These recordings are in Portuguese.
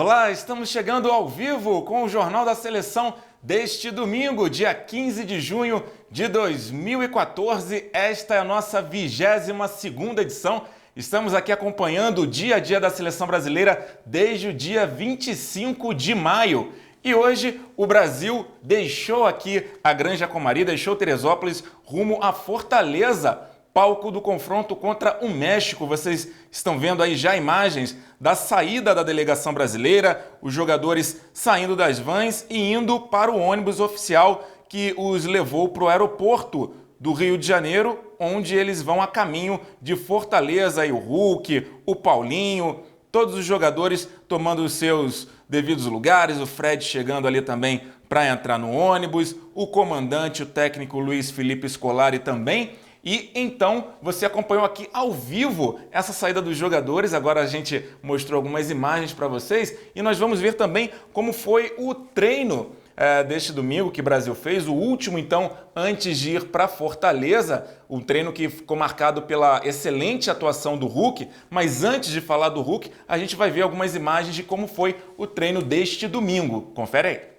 Olá, estamos chegando ao vivo com o Jornal da Seleção deste domingo, dia 15 de junho de 2014. Esta é a nossa 22ª edição. Estamos aqui acompanhando o dia a dia da Seleção Brasileira desde o dia 25 de maio. E hoje o Brasil deixou aqui a Granja Comari, deixou Teresópolis rumo a Fortaleza, palco do confronto contra o México. Vocês estão vendo aí já imagens da saída da delegação brasileira, os jogadores saindo das vans e indo para o ônibus oficial que os levou para o aeroporto do Rio de Janeiro, onde eles vão a caminho de Fortaleza. E o Hulk, o Paulinho, todos os jogadores tomando os seus devidos lugares, o Fred chegando ali também para entrar no ônibus, o comandante, o técnico Luiz Felipe Scolari também. E então você acompanhou aqui ao vivo essa saída dos jogadores. Agora a gente mostrou algumas imagens para vocês e nós vamos ver também como foi o treino deste domingo que o Brasil fez, o último então antes de ir para Fortaleza, um treino que ficou marcado pela excelente atuação do Hulk. Mas antes de falar do Hulk, a gente vai ver algumas imagens de como foi o treino deste domingo. Confere aí.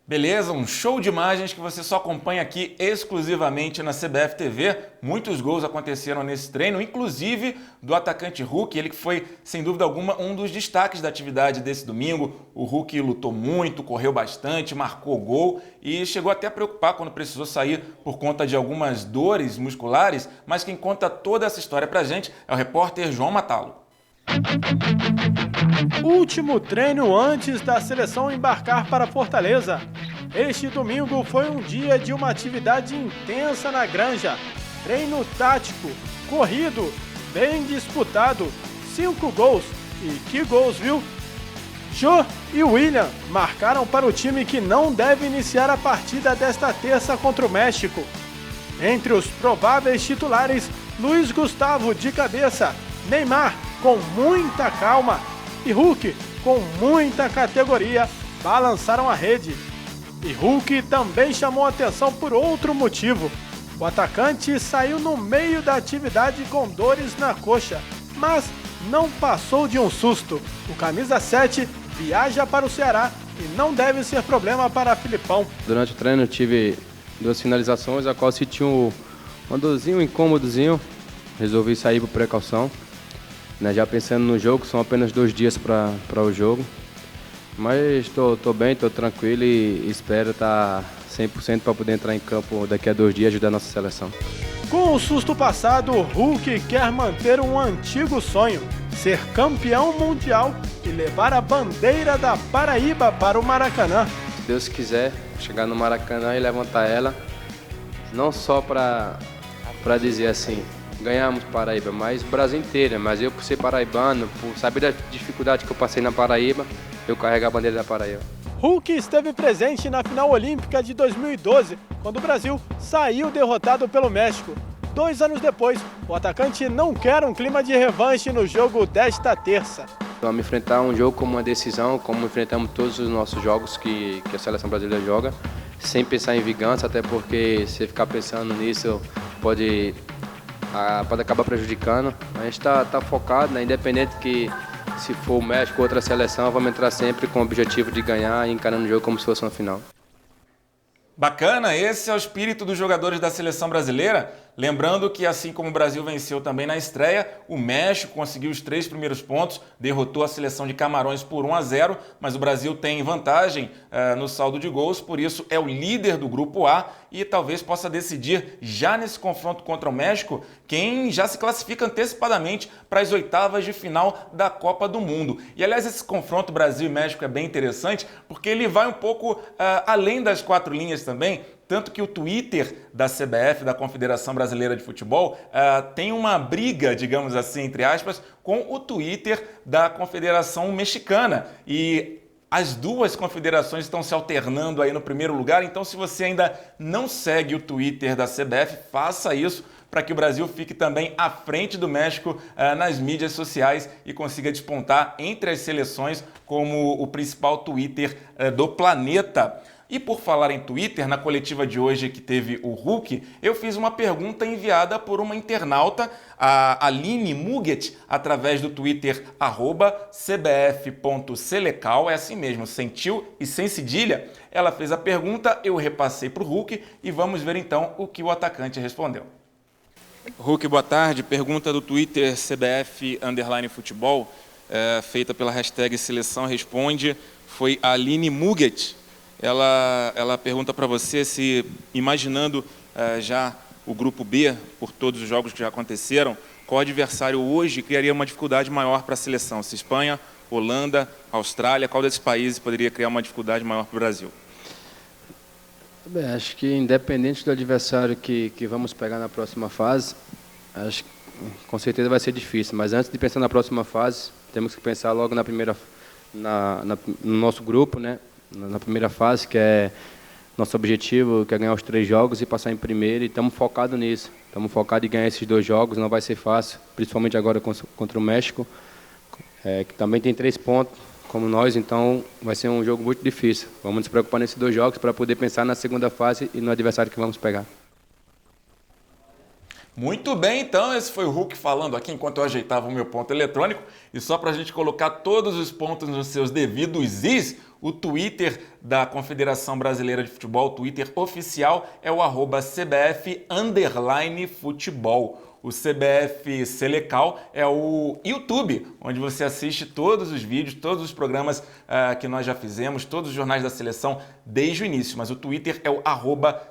Beleza, um show de imagens que você só acompanha aqui exclusivamente na CBF TV. Muitos gols aconteceram nesse treino, inclusive do atacante Hulk, ele que foi, sem dúvida alguma, um dos destaques da atividade desse domingo. O Hulk lutou muito, correu bastante, marcou gol e chegou até a preocupar quando precisou sair por conta de algumas dores musculares, mas quem conta toda essa história pra gente é o repórter João Matalo. Último treino antes da seleção embarcar para Fortaleza. Este domingo foi um dia de uma atividade intensa na Granja. Treino tático, corrido, bem disputado, 5 gols. E que gols, viu? Jô e William marcaram para o time que não deve iniciar a partida desta terça contra o México. Entre os prováveis titulares, Luiz Gustavo de cabeça, Neymar com muita calma e Hulk com muita categoria balançaram a rede. E Hulk também chamou atenção por outro motivo. O atacante saiu no meio da atividade com dores na coxa, mas não passou de um susto. O camisa 7 viaja para o Ceará e não deve ser problema para Filipão. Durante o treino eu tive 2 finalizações, a qual senti um dorzinho, um incômodozinho. Resolvi sair por precaução. Já pensando no jogo, são apenas 2 dias para o jogo. Mas estou bem, estou tranquilo e espero estar 100% para poder entrar em campo daqui a 2 dias e ajudar a nossa seleção. Com o susto passado, o Hulk quer manter um antigo sonho, ser campeão mundial e levar a bandeira da Paraíba para o Maracanã. Se Deus quiser, chegar no Maracanã e levantar ela, não só para dizer assim, ganhamos Paraíba, mas o Brasil inteiro. Mas eu, por ser paraibano, por saber da dificuldade que eu passei na Paraíba, eu carrego a bandeira da Paraíba. Hulk esteve presente na final olímpica de 2012, quando o Brasil saiu derrotado pelo México. 2 anos depois, o atacante não quer um clima de revanche no jogo desta terça. Vamos enfrentar um jogo como uma decisão, como enfrentamos todos os nossos jogos que a seleção brasileira joga, sem pensar em vingança, até porque se ficar pensando nisso pode acabar prejudicando. A gente está focado, né? Independente que se for o México ou outra seleção, vamos entrar sempre com o objetivo de ganhar e encarando o jogo como se fosse uma final. Bacana, esse é o espírito dos jogadores da seleção brasileira. Lembrando que, assim como o Brasil venceu também na estreia, o México conseguiu os 3 primeiros pontos, derrotou a seleção de Camarões por 1-0, mas o Brasil tem vantagem no saldo de gols, por isso é o líder do Grupo A e talvez possa decidir já nesse confronto contra o México quem já se classifica antecipadamente para as oitavas de final da Copa do Mundo. E, aliás, esse confronto Brasil e México é bem interessante porque ele vai um pouco além das 4 linhas também. Tanto que o Twitter da CBF, da Confederação Brasileira de Futebol, tem uma briga, digamos assim, entre aspas, com o Twitter da Confederação Mexicana. E as duas confederações estão se alternando aí no primeiro lugar. Então, se você ainda não segue o Twitter da CBF, faça isso para que o Brasil fique também à frente do México nas mídias sociais e consiga despontar entre as seleções como o principal Twitter do planeta. E por falar em Twitter, na coletiva de hoje que teve o Hulk, eu fiz uma pergunta enviada por uma internauta, a Aline Muget, através do Twitter @cbf.selecal, é assim mesmo, sem tio e sem cedilha. Ela fez a pergunta, eu repassei para o Hulk e vamos ver então o que o atacante respondeu. Hulk, boa tarde. Pergunta do Twitter CBF_futebol, feita pela hashtag Seleção Responde, foi a Aline Muget. Ela pergunta para você se, imaginando já o Grupo B, por todos os jogos que já aconteceram, qual adversário hoje criaria uma dificuldade maior para a seleção? Se Espanha, Holanda, Austrália, qual desses países poderia criar uma dificuldade maior para o Brasil? Bem, acho que independente do adversário que vamos pegar na próxima fase, acho que com certeza vai ser difícil. Mas antes de pensar na próxima fase, temos que pensar logo no nosso grupo, né? Na primeira fase, que é nosso objetivo, que é ganhar os 3 jogos e passar em primeiro, e estamos focados nisso. Estamos focados em ganhar esses 2 jogos, não vai ser fácil, principalmente agora contra o México, que também tem 3 pontos, como nós, então vai ser um jogo muito difícil. Vamos nos preocupar nesses 2 jogos para poder pensar na segunda fase e no adversário que vamos pegar. Muito bem, então, esse foi o Hulk falando aqui enquanto eu ajeitava o meu ponto eletrônico. E só para a gente colocar todos os pontos nos seus devidos is, o Twitter da Confederação Brasileira de Futebol, o Twitter oficial, é o @CBF_futebol. O CBF Selecal é o YouTube, onde você assiste todos os vídeos, todos os programas que nós já fizemos, todos os jornais da seleção desde o início. Mas o Twitter é o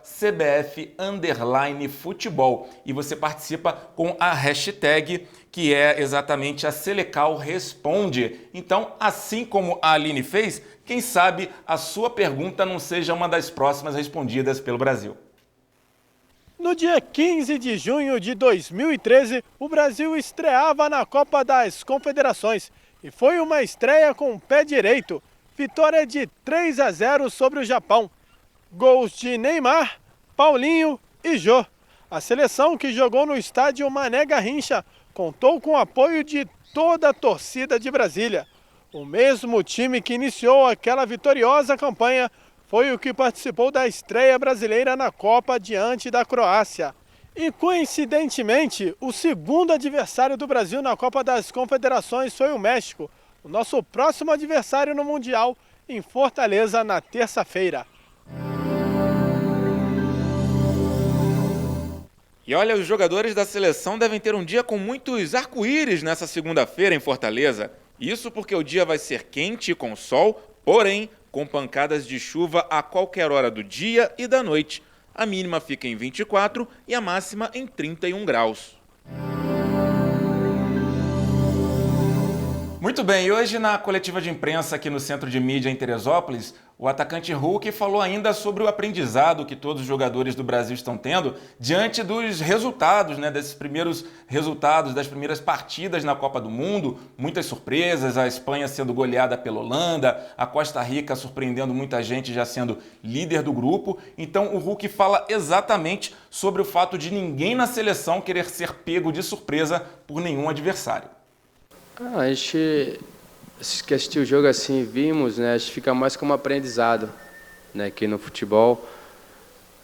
@CBF_futebol. E você participa com a hashtag, que é exatamente a Selecal Responde. Então, assim como a Aline fez, quem sabe a sua pergunta não seja uma das próximas respondidas pelo Brasil. No dia 15 de junho de 2013, o Brasil estreava na Copa das Confederações e foi uma estreia com o pé direito. Vitória de 3-0 sobre o Japão. Gols de Neymar, Paulinho e Jô. A seleção, que jogou no estádio Mané Garrincha, contou com o apoio de toda a torcida de Brasília. O mesmo time que iniciou aquela vitoriosa campanha foi o que participou da estreia brasileira na Copa diante da Croácia. E, coincidentemente, o segundo adversário do Brasil na Copa das Confederações foi o México, o nosso próximo adversário no Mundial, em Fortaleza, na terça-feira. E olha, os jogadores da seleção devem ter um dia com muitos arco-íris nessa segunda-feira em Fortaleza. Isso porque o dia vai ser quente e com sol, porém com pancadas de chuva a qualquer hora do dia e da noite. A mínima fica em 24 e a máxima em 31 graus. Muito bem, e hoje na coletiva de imprensa aqui no Centro de Mídia em Teresópolis, O atacante Hulk falou ainda sobre o aprendizado que todos os jogadores do Brasil estão tendo diante dos resultados, né, desses primeiros resultados, das primeiras partidas na Copa do Mundo. Muitas surpresas, a Espanha sendo goleada pela Holanda, a Costa Rica surpreendendo muita gente já sendo líder do grupo. Então o Hulk fala exatamente sobre o fato de ninguém na seleção querer ser pego de surpresa por nenhum adversário. A gente que assistiu o jogo assim, vimos, né, a gente fica mais como aprendizado, né, que no futebol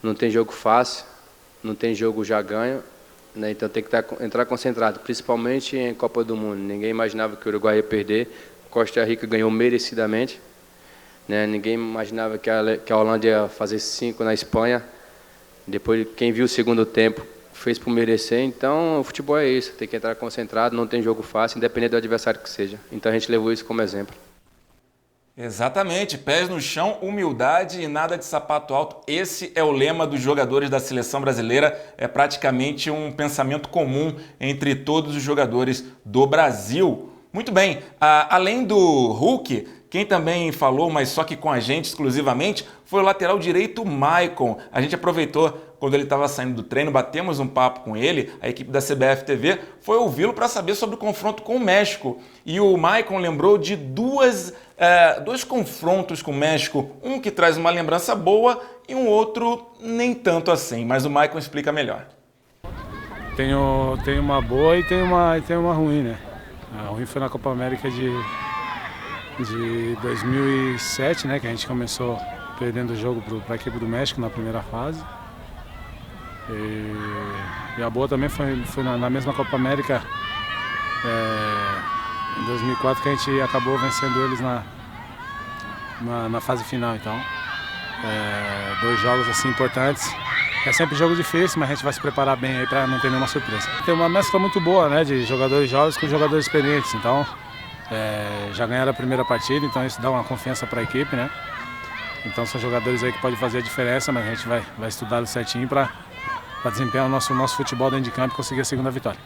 não tem jogo fácil, não tem jogo já ganho, né, então tem que entrar concentrado, principalmente em Copa do Mundo. Ninguém imaginava que o Uruguai ia perder, Costa Rica ganhou merecidamente, né, ninguém imaginava que a Holanda ia fazer 5 na Espanha, depois quem viu o segundo tempo fez por merecer. Então o futebol é isso, tem que entrar concentrado, não tem jogo fácil, independente do adversário que seja. Então a gente levou isso como exemplo. Exatamente, pés no chão, humildade e nada de sapato alto. Esse é o lema dos jogadores da seleção brasileira, é praticamente um pensamento comum entre todos os jogadores do Brasil. Muito bem, além do Hulk, quem também falou, mas só que com a gente exclusivamente, foi o lateral direito Maicon. A gente aproveitou quando ele estava saindo do treino, batemos um papo com ele, a equipe da CBF TV foi ouvi-lo para saber sobre o confronto com o México. E o Maicon lembrou de dois confrontos com o México, um que traz uma lembrança boa e um outro nem tanto assim, mas o Maicon explica melhor. Tem uma boa e tem uma ruim, né? A ruim foi na Copa América de 2007, né, que a gente começou perdendo o jogo para a equipe do México na primeira fase. E a boa também foi na mesma Copa América em 2004, que a gente acabou vencendo eles na fase final. Então, 2 jogos assim importantes. É sempre jogo difícil, mas a gente vai se preparar bem aí para não ter nenhuma surpresa. Tem uma mescla muito boa, né, de jogadores jovens com jogadores experientes. Então, já ganharam a primeira partida, então isso dá uma confiança para a equipe, né? Então são jogadores aí que podem fazer a diferença, mas a gente vai estudá-los certinho para desempenhar o nosso futebol dentro de campo e conseguir a segunda vitória.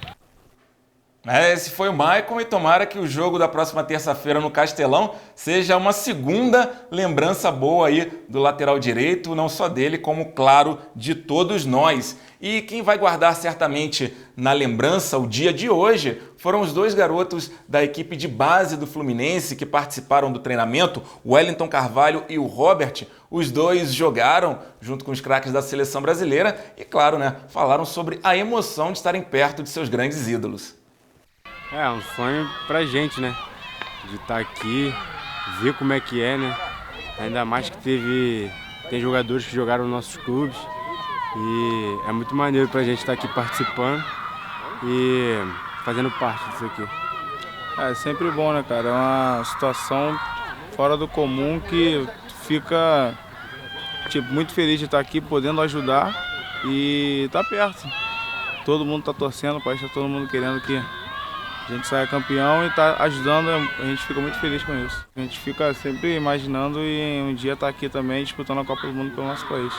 Esse foi o Maicon e tomara que o jogo da próxima terça-feira no Castelão seja uma segunda lembrança boa aí do lateral direito, não só dele, como, claro, de todos nós. E quem vai guardar certamente na lembrança o dia de hoje foram os 2 garotos da equipe de base do Fluminense que participaram do treinamento, o Wellington Carvalho e o Robert. Os 2 jogaram junto com os craques da seleção brasileira e, claro, né, falaram sobre a emoção de estarem perto de seus grandes ídolos. É um sonho pra gente, né? De estar aqui, ver como é que é, né? Ainda mais que tem jogadores que jogaram nos nossos clubes. E é muito maneiro pra gente estar aqui participando e fazendo parte disso aqui. É sempre bom, né, cara? É uma situação fora do comum que fica muito feliz de estar aqui, podendo ajudar e estar perto. Todo mundo está torcendo, parece que está todo mundo querendo que a gente saia campeão e está ajudando, a gente fica muito feliz com isso. A gente fica sempre imaginando e um dia estar aqui também disputando a Copa do Mundo pelo nosso país.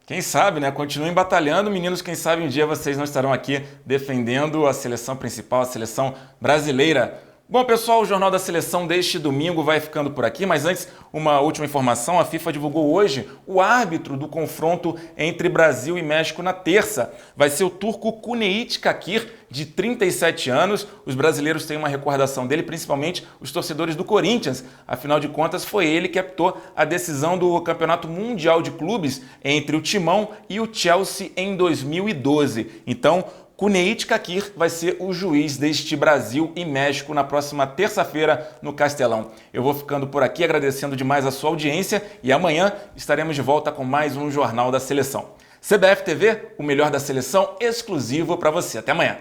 Quem sabe, né? Continuem batalhando, meninos, quem sabe um dia vocês não estarão aqui defendendo a seleção principal, a seleção brasileira. Bom, pessoal, o Jornal da Seleção deste domingo vai ficando por aqui, mas antes, uma última informação. A FIFA divulgou hoje o árbitro do confronto entre Brasil e México na terça. Vai ser o turco Cüneyt Çakır, de 37 anos. Os brasileiros têm uma recordação dele, principalmente os torcedores do Corinthians. Afinal de contas, foi ele que apitou a decisão do Campeonato Mundial de Clubes entre o Timão e o Chelsea em 2012. Então, Cüneyt Çakır vai ser o juiz deste Brasil e México na próxima terça-feira no Castelão. Eu vou ficando por aqui agradecendo demais a sua audiência e amanhã estaremos de volta com mais um Jornal da Seleção. CBF TV, o melhor da seleção exclusivo para você. Até amanhã.